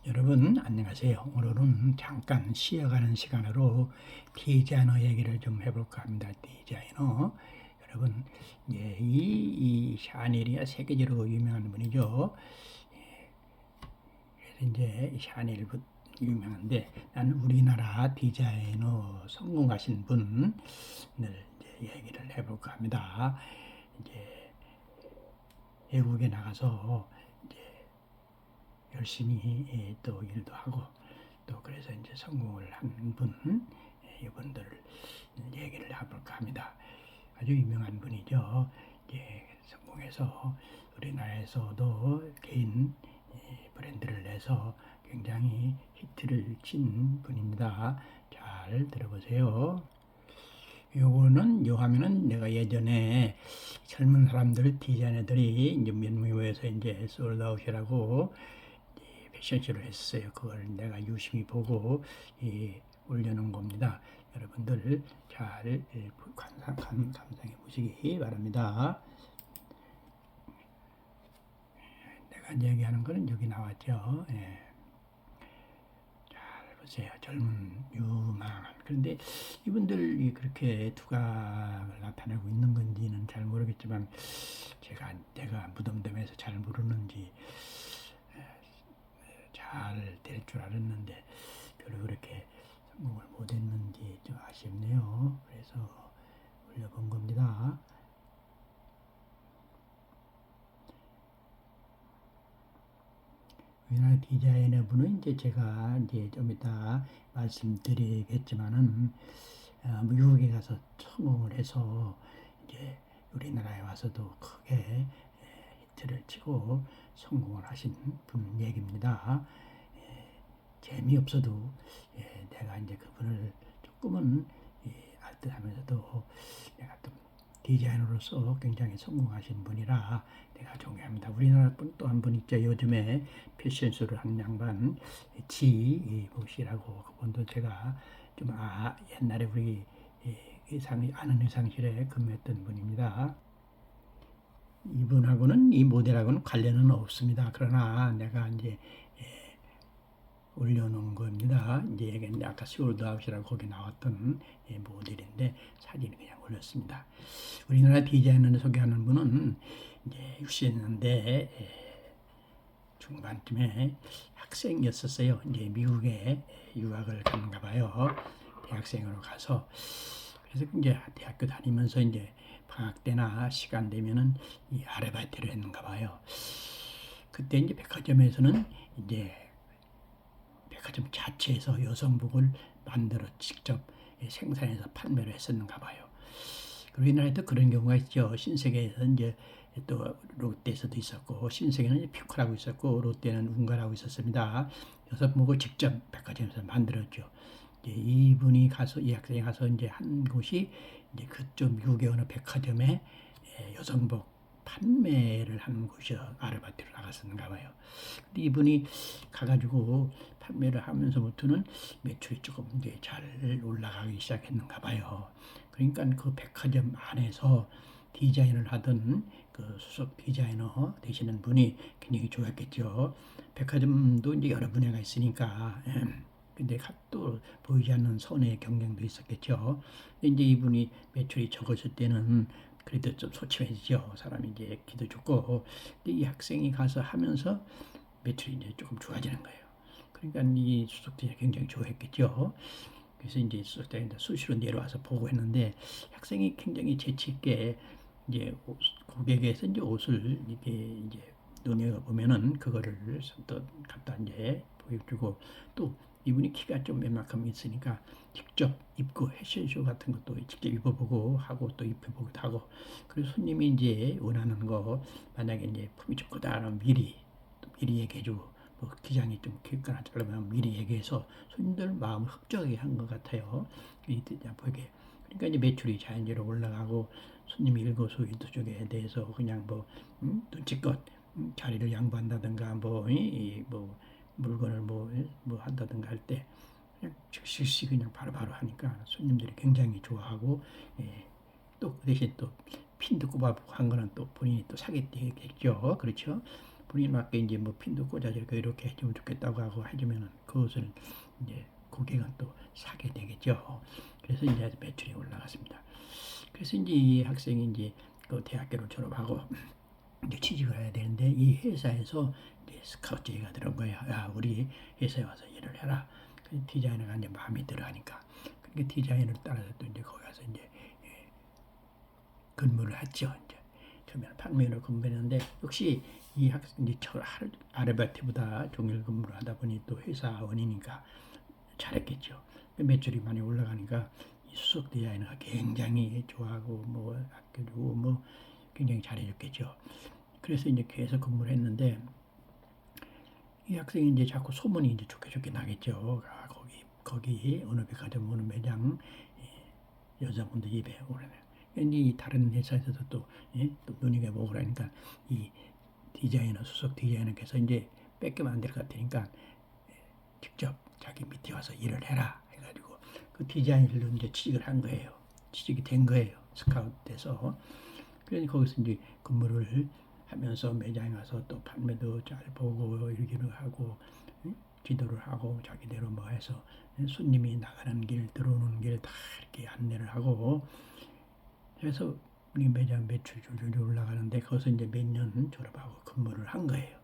여러분 안녕하세요. 오늘은 잠깐 쉬어가는 시간으로 디자이너 얘기를 좀 해볼까 합니다. 디자이너 여러분 이 샤넬이 세계적으로 유명한 분이죠. 그래서 이제 샤넬 유명한데 나는 우리나라 디자이너 성공하신 분을 이제 얘기를 해볼까 합니다. 이제 외국에 나가서 열심히 또 일도 하고 또 그래서 이제 성공을 한 분, 이분들 얘기를 해볼까 합니다. 아주 유명한 분이죠. 성공해서 우리나라에서도 개인 브랜드를 내서 굉장히 히트를 친 분입니다. 잘 들어보세요. 요거는 요 화면은 내가 예전에 젊은 사람들 디자이너들이 이제 면모에서 이제 솔드아웃이라고 패션쇼를 했어요. 그걸 내가 유심히 보고 올려놓은 겁니다. 여러분들 잘 감상해 보시기 바랍니다. 내가 얘기하는 거는 여기 나왔죠. 잘 보세요. 젊은 유망한. 그런데 이분들이 그렇게 두각을 나타내고 있는 건지는 잘 모르겠지만 내가 무덤덤해서 잘 모르는지 잘 될 줄 알았는데 별로 그렇게 성공을 못했는지 좀 아쉽네요. 그래서 올려본 겁니다. 우리나라 디자이너 분은 이제 제가 이제 좀 이따 말씀드리겠지만은 미국에 가서 성공을 해서 이제 우리나라에 와서도 크게 히트를 치고 성공을 하신 분 얘기입니다. 재미없어도 내가 이제 그분을 조금은 알듯하면서도 내가 또 디자이너로서 굉장히 성공하신 분이라 내가 존경합니다. 우리나라 분 또 한 분 있죠. 요즘에 패션쇼를 하는 양반 지보시라고 그분도 제가 좀 옛날에 우리 아는 의상실에 근무했던 분입니다. 이분하고는 이 모델하고는 관련은 없습니다. 그러나 내가 이제 올려놓은 겁니다. 이제 아까 솔드아웃이라고 거기 나왔던 모델인데 사진을 그냥 올렸습니다. 우리나라 디자이너를 소개하는 분은 이제 60년대 중반쯤에 학생이었었어요. 이제 미국에 유학을 갔는가 봐요. 대학생으로 가서 그래서 이제 대학교 다니면서 이제 방학 때나 시간 되면은 이 아르바이트를 했는가 봐요. 그때 이제 백화점에서는 이제 백화점 자체에서 여성복을 만들어 직접 생산해서 판매를 했었는가 봐요. 그리고 우리나라에도 그런 경우가 있죠. 신세계에서 이제 또 롯데에서도 있었고 신세계는 피코라고 있었고 롯데는 운가라고 있었습니다. 여성복을 직접 백화점에서 만들었죠. 이분이 가서 이 학생이 가서 이제 한 곳이 이제 그쪽 미국의 어느 백화점에 여성복 판매를 하는 곳이요. 아르바이트를 나갔었는가 봐요. 근데 이분이 가가지고 판매를 하면서부터는 매출이 조금 이제 잘 올라가기 시작했는가 봐요. 그러니까 그 백화점 안에서 디자인을 하던 그 수석 디자이너 되시는 분이 굉장히 좋았겠죠. 백화점도 이제 여러 분야가 있으니까. 근데 또 보이지 않는 선의 경쟁도 있었겠죠. 이제 이분이 매출이 적었을 때는 그래도 좀 소침해지죠. 사람이 이제 기도 좋고. 근데 이 학생이 가서 하면서 매출이 이제 조금 좋아지는 거예요. 그러니까 이 수석들이 굉장히 좋아했겠죠. 그래서 이제 수석들이 수시로 내려와서 보고 했는데 학생이 굉장히 재치 있게 이제 고객에서 이제 옷을 이제 눈여겨 보면은 그거를 또 갖다 이제 보여주고 또 이분이 키가 좀 웬만큼 있으니까 직접 입고 패션쇼 같은 것도 직접 입어보고 하고 또 입혀보기도 하고 그리고 손님이 이제 원하는 거 만약에 이제 품이 좋거나 하면 미리 얘기해주고 뭐 기장이 좀 길거나 짧으면 미리 얘기해서 손님들 마음을 흡족하게 한 것 같아요. 보게 그러니까 이제 매출이 자연적으로 올라가고 손님이 일거수일투족에 대해서 그냥 뭐 눈치껏 자리를 양보한다든가 뭐 물건을 뭐 한다든가 할 때 그냥 즉시 그냥 바로바로 하니까 손님들이 굉장히 좋아하고 또 그 대신 또 핀도 꼽아보고 한 거는 또 본인이 또 사겠겠죠. 그렇죠. 본인 맞게 이제 뭐 핀도 꽂아주고 이렇게 해주면 좋겠다고 하고 해주면은 그것을 이제 고객은 또 사게 되겠죠. 그래서 이제 매출이 올라갔습니다. 그래서 이제 이 학생이 이제 그 대학교를 졸업하고 이제 취직을 해야 되는데 이 회사에서 이제 스카우트 제의가 들어온 거예요. 야, 우리 회사에 와서 일을 해라. 그 디자이너가 이제 마음에 들어 하니까. 그러니까 디자이너를 따라서 또 이제 거기 가서 이제 근무를 했죠. 이제 처음에는 판매로 근무했는데 역시 이 학생 이제 아르바이트보다 종일 근무를 하다 보니 또 회사원이니까 잘했겠죠. 매출이 많이 올라가니까 이 수석 디자이너가 굉장히 좋아하고 뭐 아껴주고 뭐 굉장히 잘해줬겠죠. 그래서 이제 계속 근무를 했는데 이 학생이 이제 자꾸 소문이 이제 좋게 나겠죠. 아, 거기 어느 백화점 어느 매장 여자분들 입에 오르네. 이 다른 회사에서도 또, 또 눈이가 보고 그러니까 이 디자이너 수석 디자이너께서 이제 뺏기면 안 될 것 같으니까 직접 자기 밑에 와서 일을 해라 해가지고 그 디자이너로 이제 취직을 한 거예요. 취직이 된 거예요. 스카우트 돼서. 그래서 거기서 이제 근무를 하면서 매장에 가서 또 판매도 잘 보고 이러기도 하고 지도를 하고 자기대로 뭐 해서 손님이 나가는 길 들어오는 길 다 이렇게 안내를 하고 해서 우리 매장 매출 줄줄 올라가는데 거기서 이제 몇 년 졸업하고 근무를 한 거예요.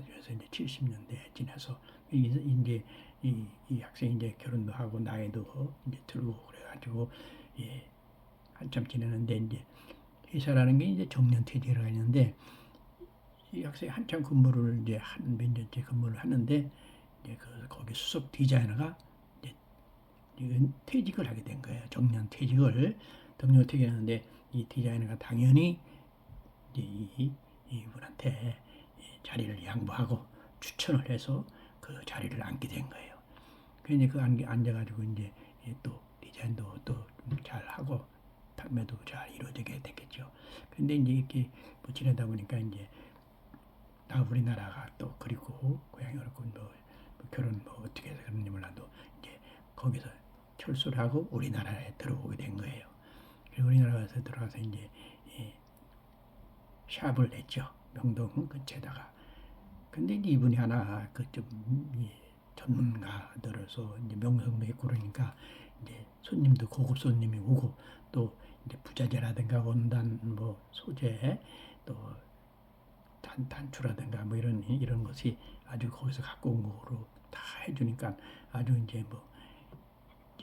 그래서 이제 70년대 지나서 이제 이 학생이 이제 결혼도 하고 나이도 이제 들고 그래가지고 예, 한참 지내는데 이제 회사라는 게 이제 정년퇴직을 하는데 이 학생이 한참 근무를 이제 한 몇 년째 근무를 하는데 이제 거기 수석 디자이너가 이제 퇴직을 하게 된 거예요. 정년퇴직을 하는데 이 디자이너가 당연히 이제 이분한테 자리를 양보하고 추천을 해서 그 자리를 앉게 된 거예요. 그래서 그 앉아가지고 이제 또 디자인도 또 잘 하고 판매도 잘 이루어지게 됐겠죠. 근데 이제 이렇게 뭐 지내다 보니까 이제 나 우리나라가 또 그리고 고향이 그렇고 뭐 결혼 뭐 어떻게 해서 그런지 몰라도 이제 거기서 철수를 하고 우리나라에 들어오게 된 거예요. 그리고 우리나라에서 들어가서 이제 샵을 냈죠. 명동 근처에다가. 근데 이제 이분이 하나 그좀 전문가들어서 이제 명성도 있고 그러니까 이제 손님도 고급 손님이 오고 또 이제 부자재라든가 원단 뭐 소재 또 단추라든가 뭐 이런 것이 아주 거기서 갖고 온 거로 다 해주니까 아주 이제 뭐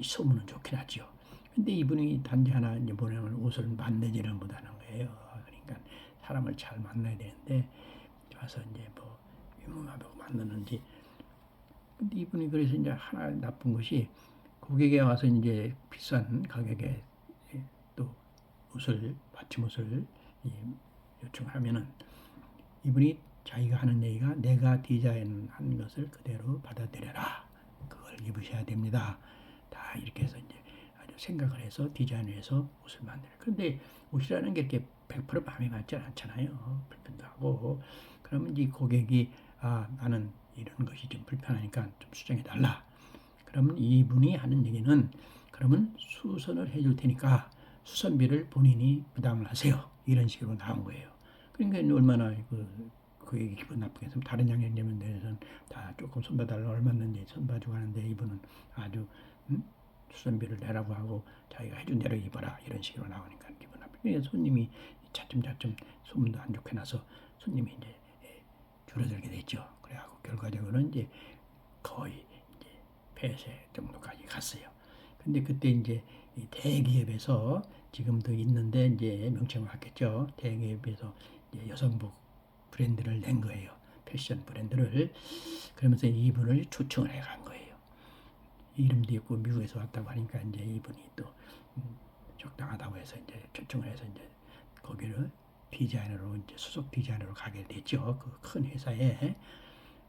소문은 좋긴 하죠. 근데 이분이 단지 하나 이제 뭐냐면 옷을 만들지를 못하는 거예요. 그러니까 사람을 잘 만나야 되는데 와서 이제 뭐 유명하다고 만드는지. 근데 이분이 그래서 이제 하나 나쁜 것이 고객에 와서 이제 비싼 가격에 또 받침 옷을 요청하면은 이분이 자기가 하는 얘기가 내가 디자인한 것을 그대로 받아들여라. 그걸 입으셔야 됩니다. 다 이렇게 해서 이제 아주 생각을 해서 디자인을 해서 옷을 만들어요. 그런데 옷이라는 게 이렇게 100% 마음에 맞지 않잖아요. 불편도 하고. 그러면 이 고객이 나는 이런 것이 좀 불편하니까 좀 수정해 달라. 그러면 이분이 하는 얘기는 그러면 수선을 해줄 테니까 수선비를 본인이 부담을 하세요. 이런 식으로 나온 거예요. 그러니까 얼마나 그게 기분 나쁘게 해서 다른 양념점에서는 다 조금 손봐달라 얼마든지 손봐주고 하는데 이분은 아주 수선비를 내라고 하고 자기가 해준 대로 입어라 이런 식으로 나오니까 기분 나쁘게 손님이 차츰 소문도 안 좋게 나서 손님이 이제 줄어들게 됐죠. 그래갖고 결과적으로는 이제 거의 이제 폐쇄 정도까지 갔어요. 근데 그때 이제 대기업에서 지금도 있는데 이제 명칭을 바뀌었죠. 대기업에서 이제 여성복 브랜드를 낸 거예요. 패션 브랜드를. 그러면서 이분을 초청을 해간 거예요. 이름도 있고 미국에서 왔다고 하니까 이제 이분이 또 적당하다고 해서 이제 초청을 해서 이제 거기를 디자이너로 이제 수석 디자이너로 가게 됐죠. 그 큰 회사에.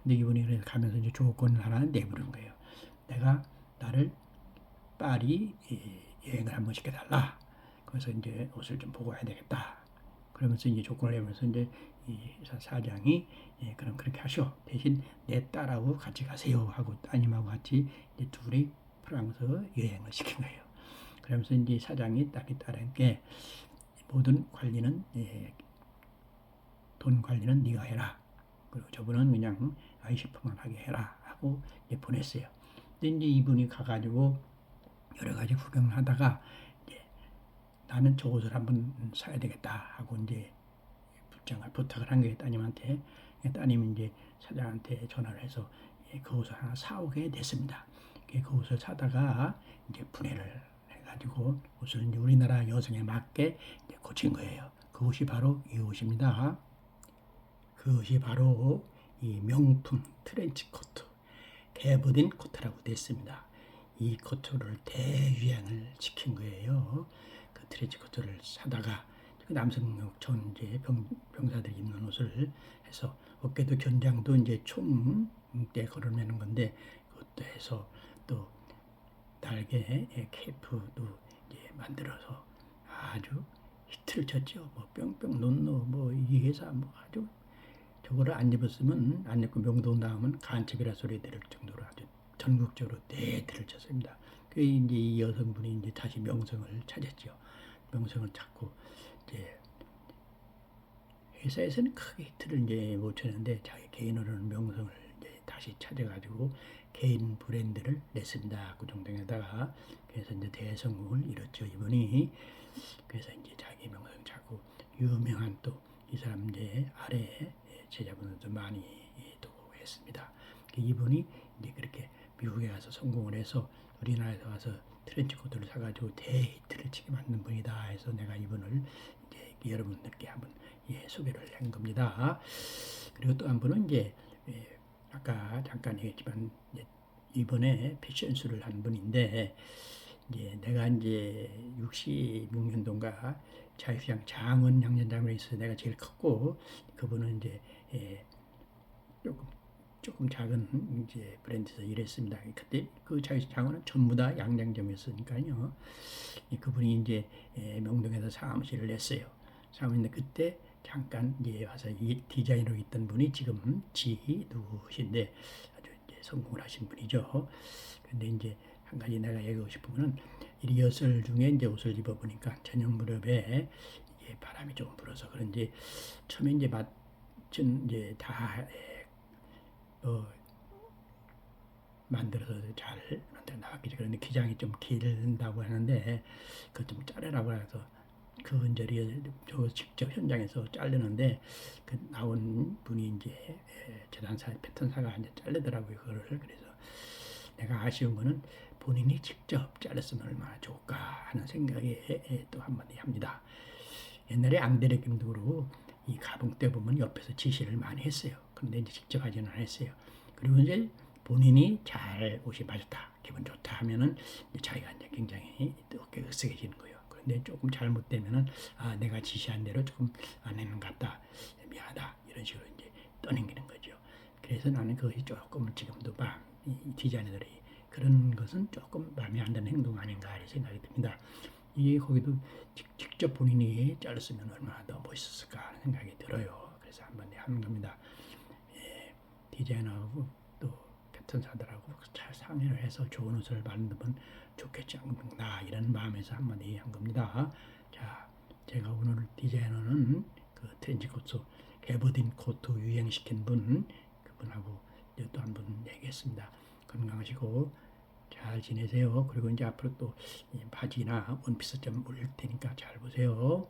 근데 이분이 그래서 가면서 이제 조건을 하나 내부른 거예요. 나를 파리 여행을 한번 시켜달라. 그래서 이제 옷을 좀 보고 와야 되겠다. 그러면서 이제 조건을 내면서 이제 이 사장이 그럼 그렇게 하시오. 대신 내 딸하고 같이 가세요 하고 따님하고 같이 이제 둘이 프랑스 여행을 시킨 거예요. 그러면서 이제 사장이 딸에게 모든 관리는 돈 관리는 네가 해라. 그리고 저분은 그냥 아이시프만 하게 해라 하고 이제 보냈어요. 근데 이제 이분이 가가지고 여러 가지 구경을 하다가 이제 나는 저 옷을 한번 사야 되겠다 하고 이제 부탁을 한 거예요, 따님한테. 따님이 이제 사장한테 전화를 해서 그 옷을 하나 사오게 됐습니다. 그 옷을 사다가 이제 분해를 해가지고 옷을 이제 우리나라 여성에 맞게 이제 고친 거예요. 그 옷이 바로 이 옷입니다. 그 옷이 바로 이 명품 트렌치 코트, 개보딘 코트라고 됐습니다. 이 코트를 대유행을 시킨 거예요. 그 트렌치 코트를 사다가 남성 전제 병사들이 입는 옷을 해서 어깨도 견장도 이제 총대 걸어내는 건데 그것도 해서 또 날개 케이프도 이제 만들어서 아주 히트를 쳤죠. 뭐 뿅뿅 논노 뭐 이 회사 뭐 아주 저거를 안 입었으면 안 입고 명동 나오면 간첩이라 소리 들을 정도로 아주 전국적으로 대히트를 쳤습니다. 그 이제 이 여성분이 이제 다시 명성을 찾았죠. 명성을 찾고 이제 회사에서는 크게 히트를 이제 못 쳤는데 자기 개인으로는 명성을 이제 다시 찾아가지고 개인 브랜드를 냈습니다. 구정동에다가 그래서 이제 대성공을 이뤘죠 이분이. 그래서 이제 자기 명성 찾고 유명한 또 이 사람 이제 아래 제자분들도 많이 두고 했습니다. 이분이 이제 그렇게 미국에 가서 성공을 해서 우리나라에 와서 트렌치 코트를 사가지고 대히트를 치게 만든 분이다 해서 내가 이분을 이제 여러분들께 한번 소개를 한 겁니다. 그리고 또 한 분은 이제 아까 잠깐 얘기했지만 이번에 패션쇼를 한 분인데 이제 내가 이제 66년도인가 자유시장 장원 양전장으로 있어서 내가 제일 컸고 그분은 이제 조금 작은 이제 브랜드에서 일했습니다. 그때 그 자유시장은 전부 다 양장점이었으니까요. 그분이 이제 명동에서 사무실을 냈어요. 사무실인데 그때 잠깐 이제 와서 이 디자이너로 있던 분이 지금 지누신데 아주 이제 성공을 하신 분이죠. 근데 이제 한 가지 내가 얘기하고 싶은 거는 리허설 중에 이제 옷을 입어보니까 저녁 무렵에 이게 바람이 좀 불어서 그런지 처음에 이제 맞춘 이제 다 만들어서 잘 만들어 나왔겠죠. 그런데 기장이 좀 길다고 하는데 그것 좀 자르라고 해서 그 언저리에 저 직접 현장에서 자르는데 그 나온 분이 이제 재단사 패턴사가 이제 자르더라고요 그거를. 그래서 내가 아쉬운 거는 본인이 직접 잘랐으면 얼마나 좋을까 하는 생각에 또 한마디 합니다. 옛날에 앙드레 김도로 이 가봉 때 보면 옆에서 지시를 많이 했어요. 그런데 이제 직접 하지는 않았어요. 그리고 이제 본인이 잘 옷이 맞았다, 기분 좋다 하면은 자기가 이제 굉장히 어깨가 으쓱해지는 거예요. 그런데 조금 잘못되면은 내가 지시한 대로 조금 안 했는 것 같다, 미안하다 이런 식으로 이제 떠넘기는 거죠. 그래서 나는 그것이 조금 지금도 이 디자이너들이 그런 것은 조금 마음에 안 드는 행동 아닌가 이런 생각이 듭니다. 이 거기도 직접 본인이 잘랐으면 얼마나 더 멋있었을까 하는 생각이 들어요. 그래서 한번 하는 겁니다. 디자이너하고 또 패턴사들하고 잘 상의를 해서 좋은 옷을 만들면 좋겠지 않나 이런 마음에서 한마디 한 겁니다. 자, 제가 오늘 디자이너는 그 트렌치 코트, 개보딘 코트 유행시킨 분, 그분하고 또 한 번 얘기했습니다. 건강하시고 잘 지내세요. 그리고 이제 앞으로 또 바지나 원피스 좀 올릴 테니까 잘 보세요.